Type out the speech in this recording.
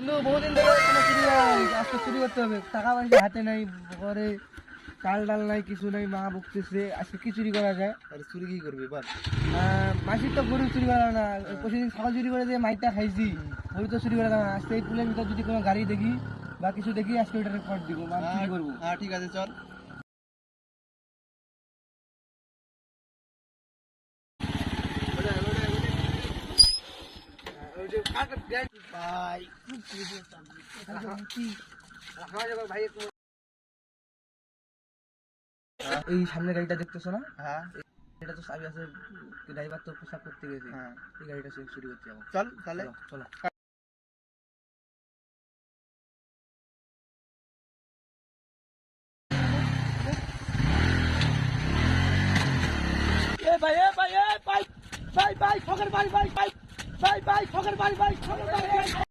বন্ধু বহুদিন ধরে কোনো চুরি হয় আজকে চুরি করতে হবে, টাকা পয়সা হাতে নাই, ঘরে চাল ডাল নাই, কিছু নাই, মা বকতেছে। আজকে কি চুরি করা যায়? আরে চুরি কি করবি বল? মাসির তো গরু চুরি করা না, প্রতিদিন ছাগল চুরি করে দিয়ে মাইটা খাইছি, গরু তো চুরি করা না। আজকে এই পুলের ভিতর যদি কোনো গাড়ি দেখি বা কিছু দেখি, আজকে ওইটা রেকর্ড দিব, মা চুরি করবো। হ্যাঁ ঠিক আছে চল। ভাই এই সামনে গাড়িটা দেখতেছো না? হ্যাঁ এটা তো চাবি আছে, ড্রাইভার তো পেশাব করতে গেছে। হ্যাঁ এই গাড়িটা সে চুরি করতে যাবো। চল তাহলে চলো। ভাই, ভাই, ভাই, ভাই, ভাই, ভাই, ভাই, ভাই, ভাই, ভাই, ভাই, ভাই, ভাই, ভাই, ভাই, ভাই,